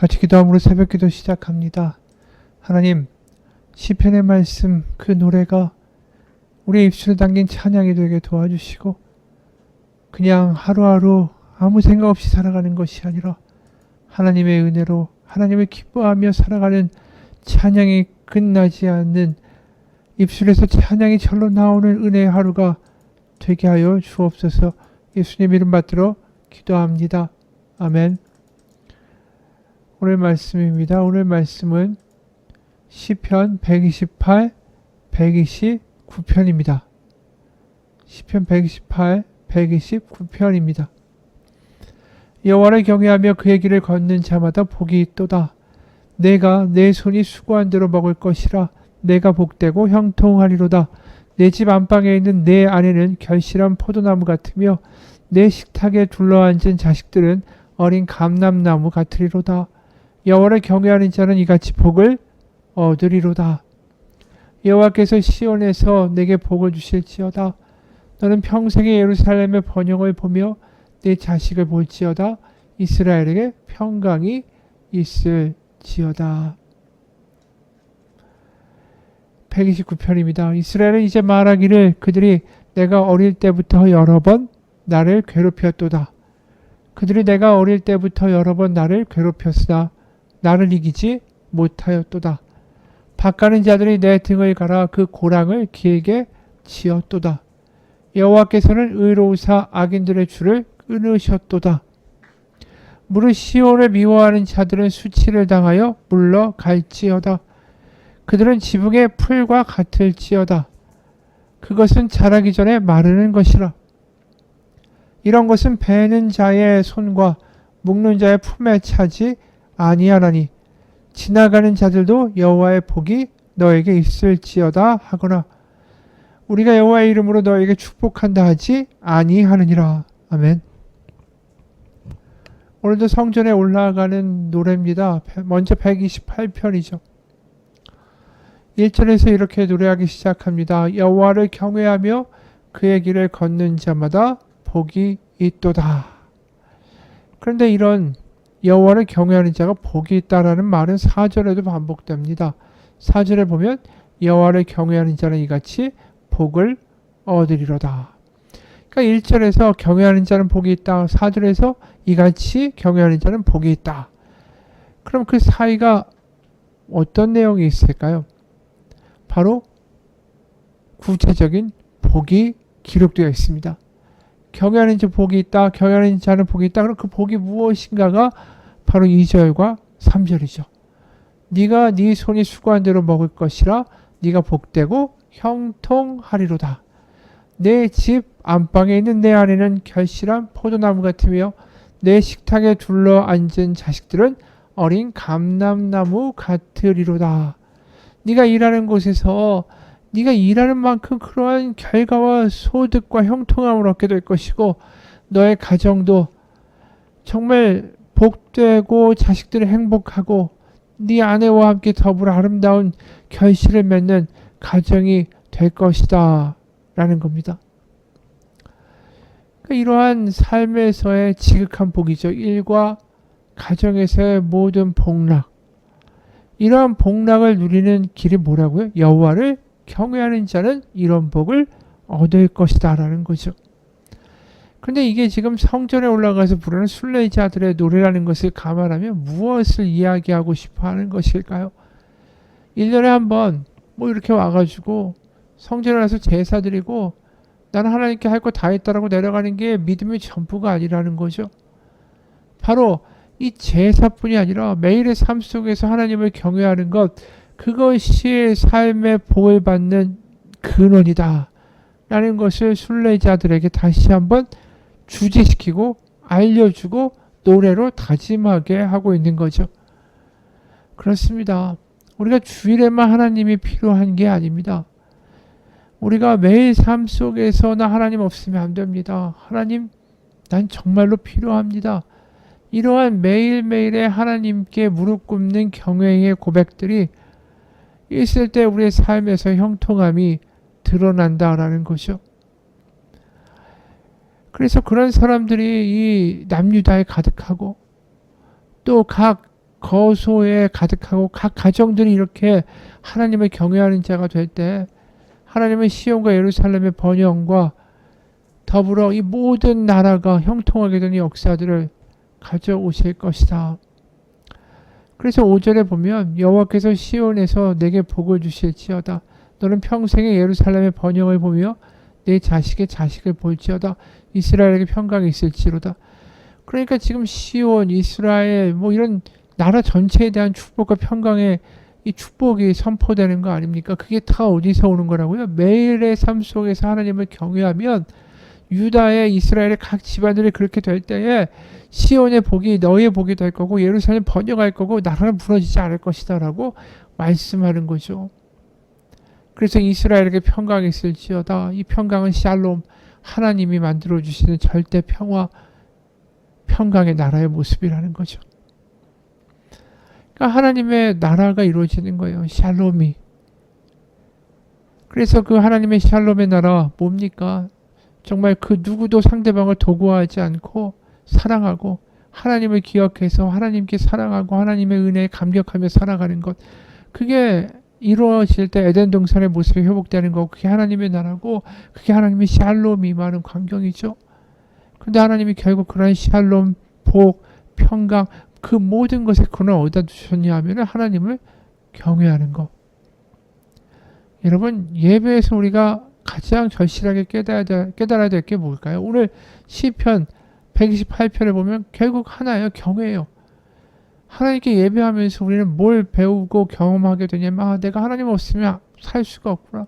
같이 기도함으로 새벽기도 시작합니다. 하나님, 시편의 말씀 그 노래가 우리의 입술에 담긴 찬양이 되게 도와주시고 그냥 하루하루 아무 생각 없이 살아가는 것이 아니라 하나님의 은혜로 하나님을 기뻐하며 살아가는 찬양이 끝나지 않는 입술에서 찬양이 절로 나오는 은혜의 하루가 되게 하여 주옵소서. 예수님 이름 받들어 기도합니다. 아멘. 오늘 말씀입니다. 오늘 말씀은 시편 128, 129편입니다. 시편 128, 129편입니다. 여호와를 경외하며 그의 길을 걷는 자마다 복이 있도다. 내가 내 손이 수고한 대로 먹을 것이라. 내가 복되고 형통하리로다. 내 집 안방에 있는 내 아내는 결실한 포도나무 같으며 내 식탁에 둘러앉은 자식들은 어린 감람나무 같으리로다. 여호와를 경외하는 자는 이같이 복을 얻으리로다. 여호와께서 시온에서 내게 복을 주실지어다. 너는 평생에 예루살렘의 번영을 보며 내 자식을 볼지어다. 이스라엘에게 평강이 있을지어다. 129편입니다. 이스라엘은 이제 말하기를 그들이 내가 어릴 때부터 여러 번 나를 괴롭혔도다. 그들이 내가 어릴 때부터 여러 번 나를 괴롭혔으나 나를 이기지 못하였도다. 밭가는 자들이 내 등을 갈아 그 고랑을 길게 지었도다. 여호와께서는 의로우사 악인들의 줄을 끊으셨도다. 무릇 시온을 미워하는 자들은 수치를 당하여 물러갈지어다. 그들은 지붕의 풀과 같을지어다. 그것은 자라기 전에 마르는 것이라. 이런 것은 베는 자의 손과 묶는 자의 품에 차지 아니하나니 지나가는 자들도 여호와의 복이 너에게 있을지어다 하거나 우리가 여호와의 이름으로 너에게 축복한다 하지 아니하느니라. 아멘. 오늘도 성전에 올라가는 노래입니다. 먼저 128편이죠. 1절에서 이렇게 노래하기 시작합니다. 여호와를 경외하며 그의 길을 걷는 자마다 복이 있도다. 그런데 이런 여호와를 경외하는 자가 복이 있다라는 말은 4절에도 반복됩니다. 4절에 보면 여호와를 경외하는 자는 이같이 복을 얻으리로다. 그러니까 1절에서 경외하는 자는 복이 있다. 4절에서 이같이 경외하는 자는 복이 있다. 그럼 그 사이가 어떤 내용이 있을까요? 바로 구체적인 복이 기록되어 있습니다. 경외하는 자 복이 있다. 경외하는 자는 복이 있다. 그럼 그 복이 무엇인가가 바로 2절과 3절이죠. 네가 네 손이 수고한 대로 먹을 것이라. 네가 복되고 형통하리로다. 내 집 안방에 있는 내 아내는 결실한 포도나무 같으며 내 식탁에 둘러 앉은 자식들은 어린 감람나무 같으리로다. 네가 일하는 곳에서 네가 일하는 만큼 그러한 결과와 소득과 형통함을 얻게 될 것이고 너의 가정도 정말 복되고 자식들이 행복하고 네 아내와 함께 더불어 아름다운 결실을 맺는 가정이 될 것이다 라는 겁니다. 그러니까 이러한 삶에서의 지극한 복이죠. 일과 가정에서의 모든 복락, 이러한 복락을 누리는 길이 뭐라고요? 여호와를 경외하는 자는 이런 복을 얻을 것이다 라는 거죠. 그런데 이게 지금 성전에 올라가서 부르는 순례자들의 노래라는 것을 감안하면 무엇을 이야기하고 싶어 하는 것일까요? 1년에 한 번 뭐 이렇게 와가지고 성전에 와서 제사 드리고 나는 하나님께 할 거 다 했다라고 내려가는 게 믿음의 전부가 아니라는 거죠. 바로 이 제사뿐이 아니라 매일의 삶 속에서 하나님을 경외하는 것, 그것이 삶의 복을 받는 근원이다 라는 것을 순례자들에게 다시 한번 주제시키고 알려주고 노래로 다짐하게 하고 있는 거죠. 그렇습니다. 우리가 주일에만 하나님이 필요한 게 아닙니다. 우리가 매일 삶 속에서 나 하나님 없으면 안 됩니다. 하나님, 난 정말로 필요합니다. 이러한 매일매일의 하나님께 무릎 꿇는 경외의 고백들이 있을 때 우리의 삶에서 형통함이 드러난다라는 거죠. 그래서 그런 사람들이 이 남유다에 가득하고 또 각 거소에 가득하고 각 가정들이 이렇게 하나님을 경외하는 자가 될 때 하나님은 시온과 예루살렘의 번영과 더불어 이 모든 나라가 형통하게 되는 역사들을 가져오실 것이다. 그래서 5절에 보면 여호와께서 시온에서 내게 복을 주실지어다. 너는 평생에 예루살렘의 번영을 보며 내 자식의 자식을 볼지어다. 이스라엘에게 평강이 있을지로다. 그러니까 지금 시온, 이스라엘 뭐 이런 나라 전체에 대한 축복과 평강의 이 축복이 선포되는 거 아닙니까? 그게 다 어디서 오는 거라고요? 매일의 삶 속에서 하나님을 경외하면 유다의 이스라엘의 각 집안들이 그렇게 될 때에 시온의 복이 너의 복이 될 거고 예루살렘 번영할 거고 나라는 무너지지 않을 것이다 라고 말씀하는 거죠. 그래서 이스라엘에게 평강이 있을지어다. 이 평강은 샬롬, 하나님이 만들어주시는 절대 평화, 평강의 나라의 모습이라는 거죠. 그러니까 하나님의 나라가 이루어지는 거예요. 샬롬이. 그래서 그 하나님의 샬롬의 나라 뭡니까? 정말 그 누구도 상대방을 도구하지 않고 사랑하고 하나님을 기억해서 하나님께 사랑하고 하나님의 은혜에 감격하며 살아가는 것. 그게 이루어질 때 에덴 동산의 모습이 회복되는 거. 그게 하나님의 나라고 그게 하나님의 샬롬이 임하는 광경이죠. 근데 하나님이 결국 그런 샬롬, 복, 평강 그 모든 것에 그걸 어디다 두셨냐 하면 하나님을 경외하는 것. 여러분 예배에서 우리가 가장 절실하게 깨달아야 될 게 뭘까요? 오늘 시편 128편을 보면 결국 하나예요. 경외예요. 하나님께 예배하면서 우리는 뭘 배우고 경험하게 되냐면 내가 하나님 없으면 살 수가 없구나.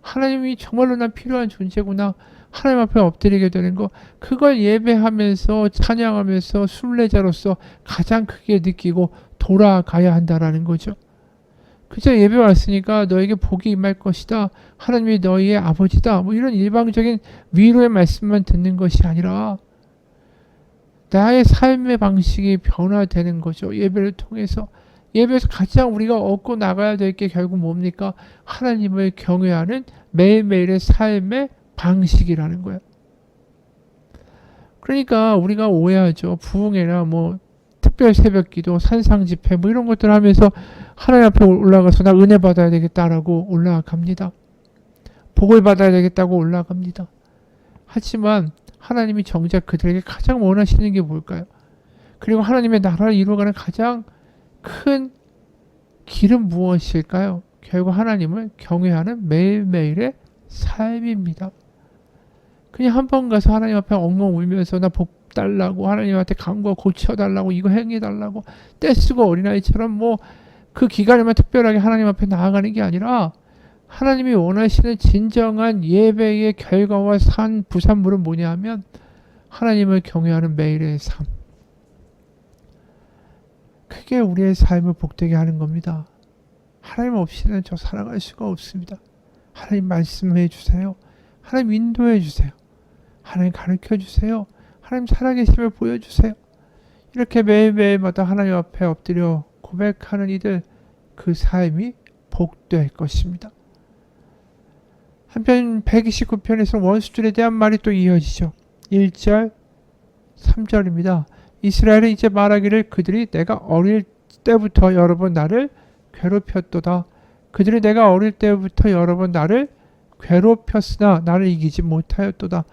하나님이 정말로 난 필요한 존재구나. 하나님 앞에 엎드리게 되는 거. 그걸 예배하면서 찬양하면서 순례자로서 가장 크게 느끼고 돌아가야 한다라는 거죠. 그저 예배 왔으니까 너에게 복이 임할 것이다. 하나님이 너희의 아버지다. 뭐 이런 일방적인 위로의 말씀만 듣는 것이 아니라 나의 삶의 방식이 변화되는 거죠. 예배를 통해서. 예배에서 가장 우리가 얻고 나가야 될 게 결국 뭡니까? 하나님을 경외하는 매일매일의 삶의 방식이라는 거예요. 그러니까 우리가 오해하죠. 부흥회나 뭐 특별 새벽기도, 산상집회 뭐 이런 것들 하면서 하나님 앞에 올라가서 나 은혜 받아야 되겠다라고 올라갑니다. 복을 받아야 되겠다고 올라갑니다. 하지만 하나님이 정작 그들에게 가장 원하시는 게 뭘까요? 그리고 하나님의 나라를 이루어가는 가장 큰 길은 무엇일까요? 결국 하나님을 경외하는 매일매일의 삶입니다. 그냥 한 번 가서 하나님 앞에 엉엉 울면서 나 복 달라고 하나님한테 간구 고쳐달라고 이거 행해달라고 떼쓰고 어린아이처럼 뭐 그 기간에만 특별하게 하나님 앞에 나아가는 게 아니라 하나님이 원하시는 진정한 예배의 결과와 부산물은 뭐냐 하면 하나님을 경외하는 매일의 삶. 그게 우리의 삶을 복되게 하는 겁니다. 하나님 없이는 저 살아갈 수가 없습니다. 하나님 말씀해 주세요. 하나님 인도해 주세요. 하나님 가르쳐 주세요. 하나님 살아계심을 보여주세요. 이렇게 매일매일마다 하나님 앞에 엎드려 고백하는 이들 그 삶이 복될 것입니다. 한편 129편에서 원수들에 대한 말이 또 이어지죠. 1절 3절입니다. 이스라엘은 이제 말하기를 그들이 내가 어릴 때부터 여러 번 나를 괴롭혔도다. 그들이 내가 어릴 때부터 여러 번 나를 괴롭혔으나 나를 이기지 못하였도다.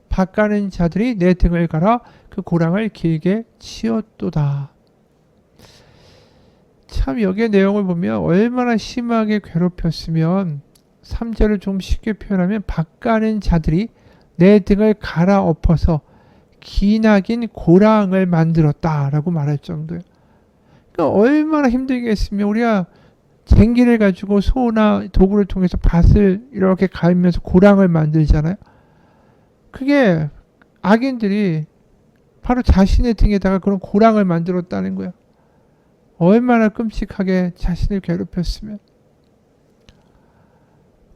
밭가는 자들이 내 등을 갈아 그 고랑을 길게 치었도다. 참 여기의 내용을 보면 얼마나 심하게 괴롭혔으면 3절을 좀 쉽게 표현하면 밭가는 자들이 내 등을 갈아 엎어서 기나긴 고랑을 만들었다라고 말할 정도예요. 그러니까 얼마나 힘들게 했으면 우리가 쟁기를 가지고 소나 도구를 통해서 밭을 이렇게 갈면서 고랑을 만들잖아요. 그게 악인들이 바로 자신의 등에다가 그런 고랑을 만들었다는 거예요. 얼마나 끔찍하게 자신을 괴롭혔으면.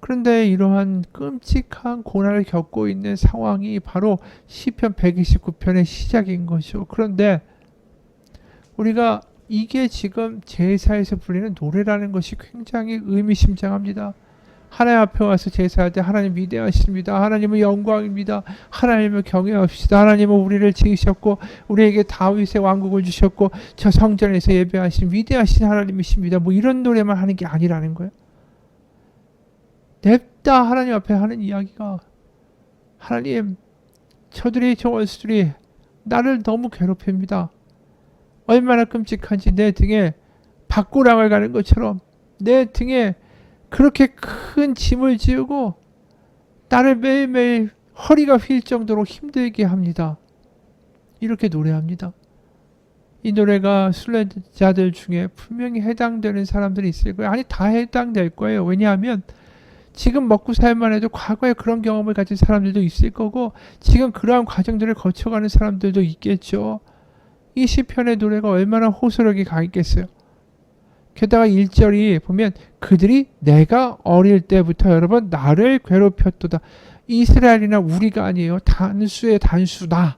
그런데 이러한 끔찍한 고난을 겪고 있는 상황이 바로 시편 129편의 시작인 거죠. 그런데 우리가 이게 지금 제사에서 불리는 노래라는 것이 굉장히 의미심장합니다. 하나님 앞에 와서 제사할 때 하나님 위대하십니다. 하나님은 영광입니다. 하나님을 경외합시다. 하나님은 우리를 지으셨고 우리에게 다윗의 왕국을 주셨고 저 성전에서 예배하신 위대하신 하나님이십니다. 뭐 이런 노래만 하는 게 아니라는 거예요. 냅다 하나님 앞에 하는 이야기가 하나님 저들이 저 원수들이 나를 너무 괴롭힙니다. 얼마나 끔찍한지 내 등에 박고랑을 가는 것처럼 내 등에 그렇게 큰 짐을 지우고 나를 매일매일 허리가 휠 정도로 힘들게 합니다. 이렇게 노래합니다. 이 노래가 순례자들 중에 분명히 해당되는 사람들이 있을 거예요. 아니 다 해당될 거예요. 왜냐하면 지금 먹고 살만 해도 과거에 그런 경험을 가진 사람들도 있을 거고 지금 그러한 과정들을 거쳐가는 사람들도 있겠죠. 이 시편의 노래가 얼마나 호소력이 강했겠어요. 게다가 1절이 보면 그들이 내가 어릴 때부터 여러분 나를 괴롭혔도다. 이스라엘이나 우리가 아니에요. 단수의 단수다.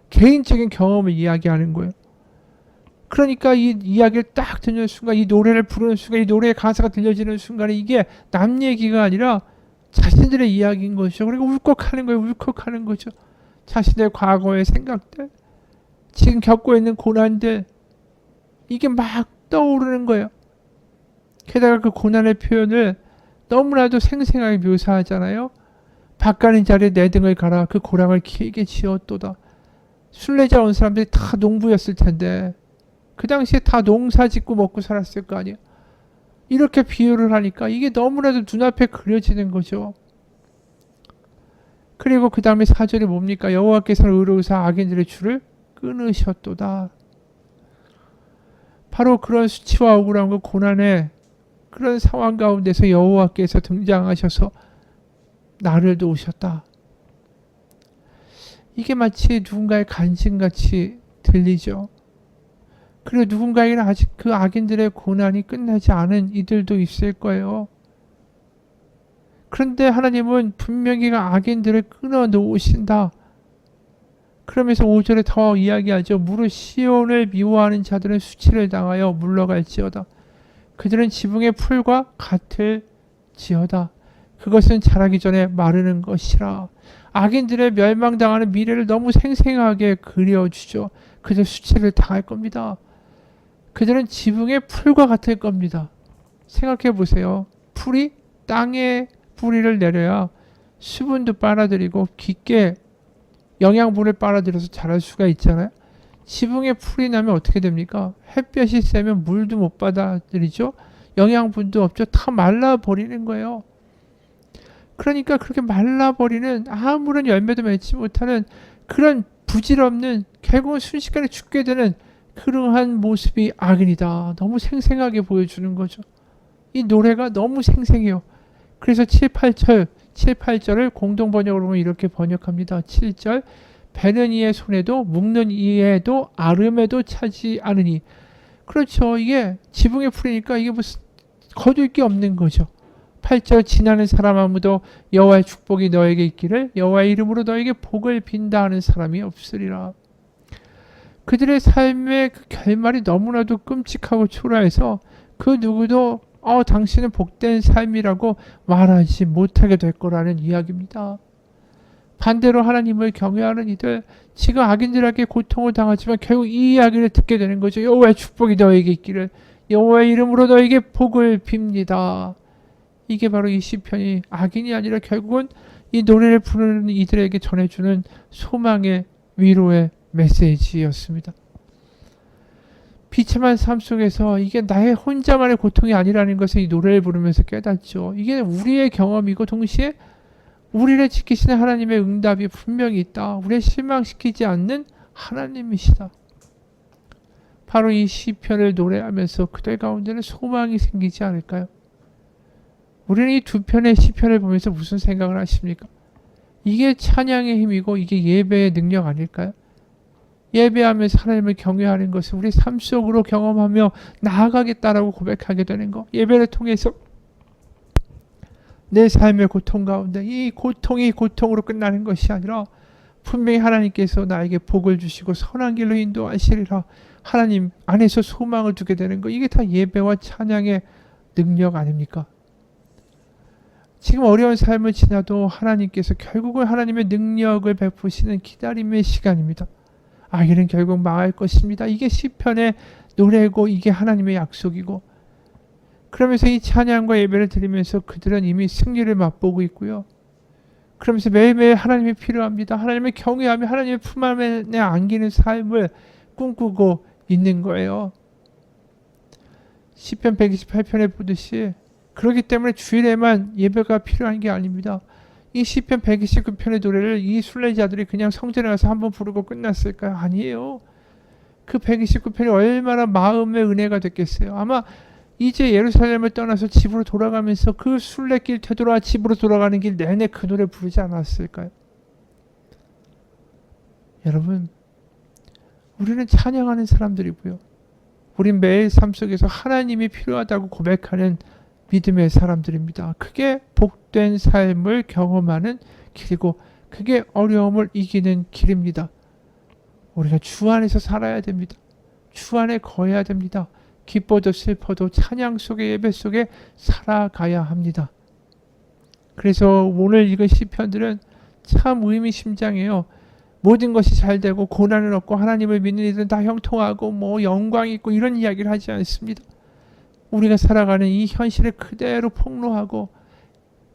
개인적인 경험을 이야기하는 거예요. 그러니까 이 이야기를 딱 듣는 순간 이 노래를 부르는 순간 이 노래의 가사가 들려지는 순간에 이게 남 얘기가 아니라 자신들의 이야기인 것이죠. 그리고 울컥하는 거예요. 울컥하는 거죠. 자신의 과거의 생각들 지금 겪고 있는 고난들 이게 막 떠오르는 거예요. 게다가 그 고난의 표현을 너무나도 생생하게 묘사하잖아요. 밭가는 자리에 내 등을 갈아 그 고랑을 길게 지었도다. 순례자 온 사람들이 다 농부였을 텐데 그 당시에 다 농사 짓고 먹고 살았을 거 아니에요. 이렇게 비유를 하니까 이게 너무나도 눈앞에 그려지는 거죠. 그리고 그 다음에 4절이 뭡니까? 여호와께서는 의로우사 악인들의 줄을 끊으셨도다. 바로 그런 수치와 억울함과 고난의 그런 상황 가운데서 여호와께서 등장하셔서 나를 도우셨다. 이게 마치 누군가의 간증같이 들리죠. 그리고 누군가에게는 아직 그 악인들의 고난이 끝나지 않은 이들도 있을 거예요. 그런데 하나님은 분명히 악인들을 끊어 놓으신다. 그러면서 5절에 더 이야기하죠. 무릇 시온을 미워하는 자들은 수치를 당하여 물러갈지어다. 그들은 지붕의 풀과 같을지어다. 그것은 자라기 전에 마르는 것이라. 악인들의 멸망당하는 미래를 너무 생생하게 그려주죠. 그들 수치를 당할 겁니다. 그들은 지붕의 풀과 같을 겁니다. 생각해 보세요. 풀이 땅에 뿌리를 내려야 수분도 빨아들이고 깊게 영양분을 빨아들여서 자랄 수가 있잖아요. 지붕에 풀이 나면 어떻게 됩니까? 햇볕이 세면 물도 못 받아들이죠. 영양분도 없죠. 다 말라버리는 거예요. 그러니까 그렇게 말라버리는 아무런 열매도 맺지 못하는 그런 부질없는 결국은 순식간에 죽게 되는 그러한 모습이 악인이다. 너무 생생하게 보여주는 거죠. 이 노래가 너무 생생해요. 그래서 7, 8절을 공동번역으로 보면 이렇게 번역합니다. 7절 베는 이의 손에도 묶는 이에도 아름에도 차지 않으니. 그렇죠. 이게 지붕에 풀이니까 이게 무슨 거둘 게 없는 거죠. 8절 지나는 사람 아무도 여호와의 축복이 너에게 있기를 여호와의 이름으로 너에게 복을 빈다 하는 사람이 없으리라. 그들의 삶의 그 결말이 너무나도 끔찍하고 초라해서 그 누구도 당신은 복된 삶이라고 말하지 못하게 될 거라는 이야기입니다. 반대로 하나님을 경외하는 이들 지금 악인들에게 고통을 당하지만 결국 이 이야기를 듣게 되는 거죠. 여호와의 축복이 너에게 있기를 여호와의 이름으로 너에게 복을 빕니다. 이게 바로 이 시편이 악인이 아니라 결국은 이 노래를 부르는 이들에게 전해주는 소망의 위로의 메시지였습니다. 비참한 삶 속에서 이게 나의 혼자만의 고통이 아니라는 것을 이 노래를 부르면서 깨닫죠. 이게 우리의 경험이고 동시에 우리를 지키시는 하나님의 응답이 분명히 있다. 우리를 실망시키지 않는 하나님이시다. 바로 이 시편을 노래하면서 그들 가운데는 소망이 생기지 않을까요? 우리는 이 두 편의 시편을 보면서 무슨 생각을 하십니까? 이게 찬양의 힘이고 이게 예배의 능력 아닐까요? 예배하면서 하나님을 경외하는 것을 우리 삶 속으로 경험하며 나아가겠다라고 고백하게 되는 것. 예배를 통해서 내 삶의 고통 가운데 이 고통이 고통으로 끝나는 것이 아니라 분명히 하나님께서 나에게 복을 주시고 선한 길로 인도하시리라. 하나님 안에서 소망을 두게 되는 것. 이게 다 예배와 찬양의 능력 아닙니까? 지금 어려운 삶을 지나도 하나님께서 결국은 하나님의 능력을 베푸시는 기다림의 시간입니다. 이는 결국 망할 것입니다. 이게 시편의 노래고 이게 하나님의 약속이고, 그러면서 이 찬양과 예배를 드리면서 그들은 이미 승리를 맛보고 있고요. 그러면서 매일매일 하나님이 필요합니다. 하나님의 경외하며 하나님의 품 안에 안기는 삶을 꿈꾸고 있는 거예요. 시편 128편에 보듯이, 그렇기 때문에 주일에만 예배가 필요한 게 아닙니다. 이 시편 129편의 노래를 이 순례자들이 그냥 성전에 가서 한번 부르고 끝났을까요? 아니에요. 그 129편이 얼마나 마음의 은혜가 됐겠어요. 아마 이제 예루살렘을 떠나서 집으로 돌아가면서 그 순례길 되돌아 집으로 돌아가는 길 내내 그 노래 부르지 않았을까요? 여러분, 우리는 찬양하는 사람들이고요. 우린 매일 삶 속에서 하나님이 필요하다고 고백하는 믿음의 사람들입니다. 그게 복된 삶을 경험하는 길이고, 그게 어려움을 이기는 길입니다. 우리가 주 안에서 살아야 됩니다. 주 안에 거해야 됩니다. 기뻐도 슬퍼도 찬양 속에 예배 속에 살아가야 합니다. 그래서 오늘 읽은 시편들은 참 의미심장해요. 모든 것이 잘 되고 고난은 없고 하나님을 믿는 이들은 다 형통하고 영광이 있고 이런 이야기를 하지 않습니다. 우리가 살아가는 이 현실을 그대로 폭로하고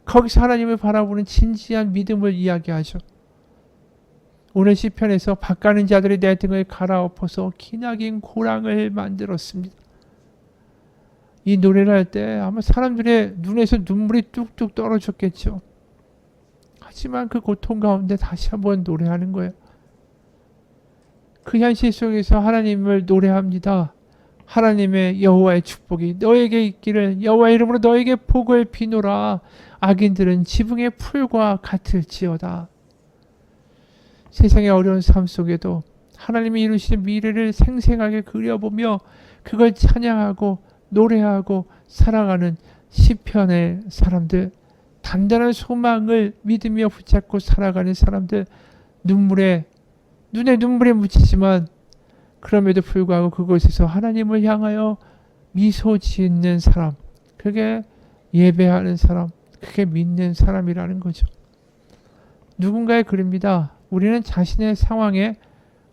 거기서 하나님을 바라보는 진지한 믿음을 이야기하죠. 오늘 시편에서 밭가는 자들이 내 등을 갈아엎어서 기나긴 고랑을 만들었습니다. 이 노래를 할 때 아마 사람들의 눈에서 눈물이 뚝뚝 떨어졌겠죠. 하지만 그 고통 가운데 다시 한번 노래하는 거예요. 그 현실 속에서 하나님을 노래합니다. 하나님의 여호와의 축복이 너에게 있기를, 여호와의 이름으로 너에게 복을 비노라. 악인들은 지붕의 풀과 같을지어다. 세상의 어려운 삶 속에도 하나님이 이루시는 미래를 생생하게 그려보며 그걸 찬양하고 노래하고 살아가는 시편의 사람들, 단단한 소망을 믿으며 붙잡고 살아가는 사람들, 눈에 눈물이 묻히지만 그럼에도 불구하고 그곳에서 하나님을 향하여 미소 짓는 사람, 그게 예배하는 사람, 그게 믿는 사람이라는 거죠. 누군가의 글입니다. 우리는 자신의 상황에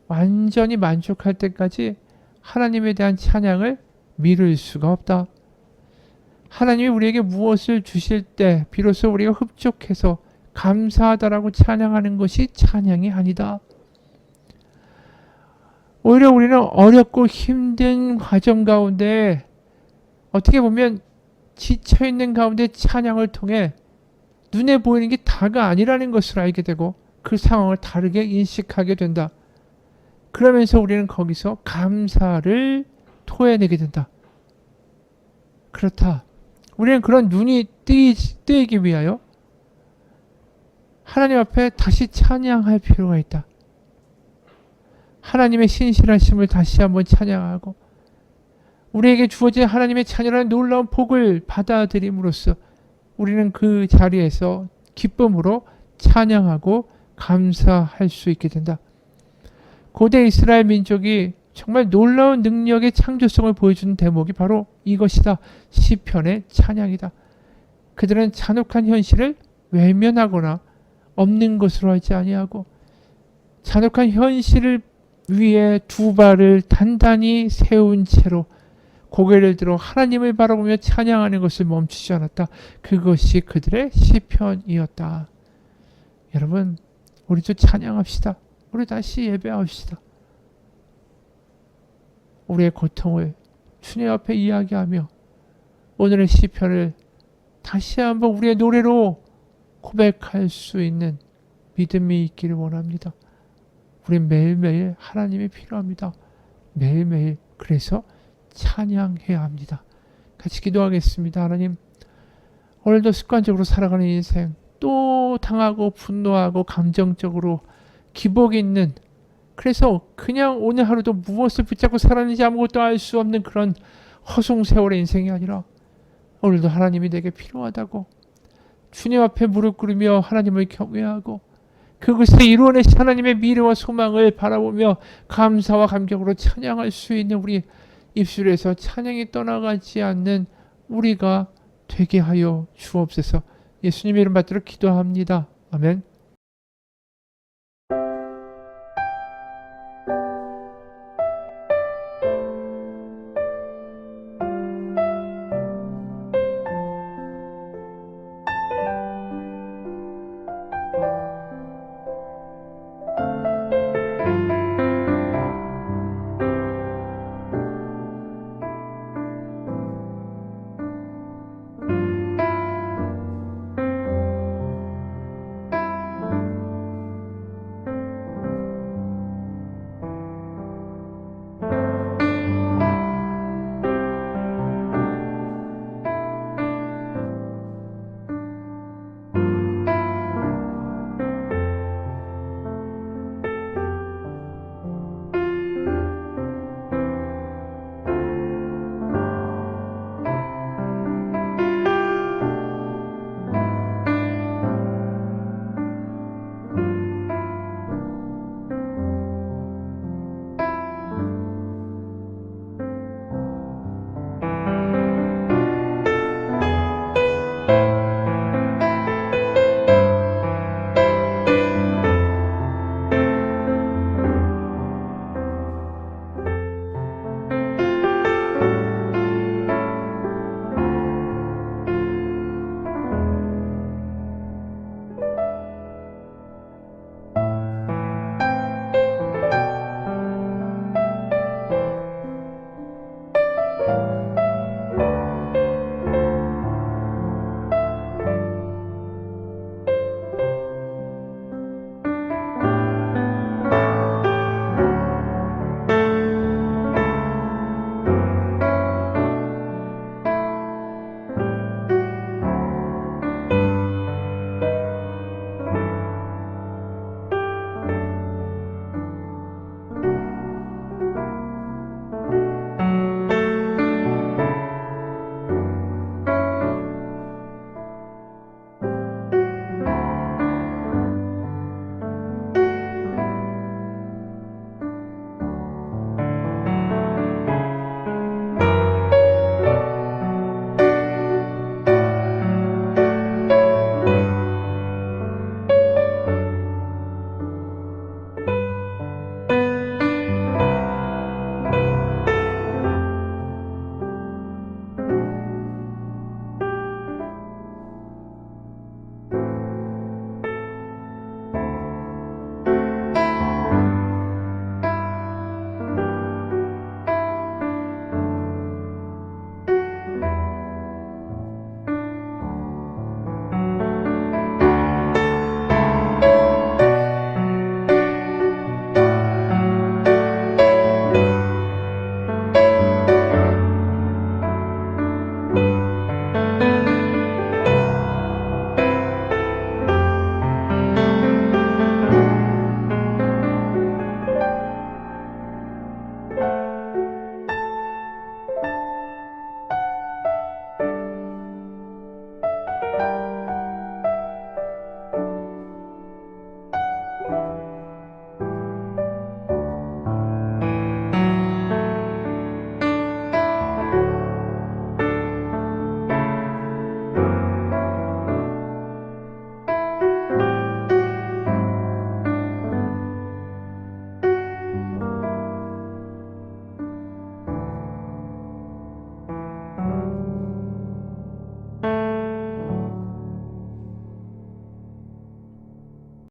완전히 만족할 때까지 하나님에 대한 찬양을 미룰 수가 없다. 하나님이 우리에게 무엇을 주실 때 비로소 우리가 흡족해서 감사하다라고 찬양하는 것이 찬양이 아니다. 오히려 우리는 어렵고 힘든 과정 가운데 어떻게 보면 지쳐있는 가운데 찬양을 통해 눈에 보이는 게 다가 아니라는 것을 알게 되고 그 상황을 다르게 인식하게 된다. 그러면서 우리는 거기서 감사를 토해내게 된다. 그렇다. 우리는 그런 눈이 뜨이기 위하여 하나님 앞에 다시 찬양할 필요가 있다. 하나님의 신실하심을 다시 한번 찬양하고 우리에게 주어진 하나님의 자녀라는 놀라운 복을 받아들임으로써 우리는 그 자리에서 기쁨으로 찬양하고 감사할 수 있게 된다. 고대 이스라엘 민족이 정말 놀라운 능력의 창조성을 보여주는 대목이 바로 이것이다. 시편의 찬양이다. 그들은 잔혹한 현실을 외면하거나 없는 것으로 하지 아니하고 잔혹한 현실을 위에 두 발을 단단히 세운 채로 고개를 들어 하나님을 바라보며 찬양하는 것을 멈추지 않았다. 그것이 그들의 시편이었다. 여러분, 우리도 찬양합시다. 우리 다시 예배합시다. 우리의 고통을 주님 앞에 이야기하며 오늘의 시편을 다시 한번 우리의 노래로 고백할 수 있는 믿음이 있기를 원합니다. 우린 매일매일 하나님이 필요합니다. 매일매일 그래서 찬양해야 합니다. 같이 기도하겠습니다. 하나님, 오늘도 습관적으로 살아가는 인생, 또 당하고 분노하고 감정적으로 기복 있는, 그래서 그냥 오늘 하루도 무엇을 붙잡고 살았는지 아무것도 알 수 없는 그런 허송세월의 인생이 아니라 오늘도 하나님이 내게 필요하다고 주님 앞에 무릎 꿇으며 하나님을 경외하고 그것을 이루어내신 하나님의 미래와 소망을 바라보며 감사와 감격으로 찬양할 수 있는 우리 입술에서 찬양이 떠나가지 않는 우리가 되게 하여 주옵소서. 예수님 이름 받들어 기도합니다. 아멘.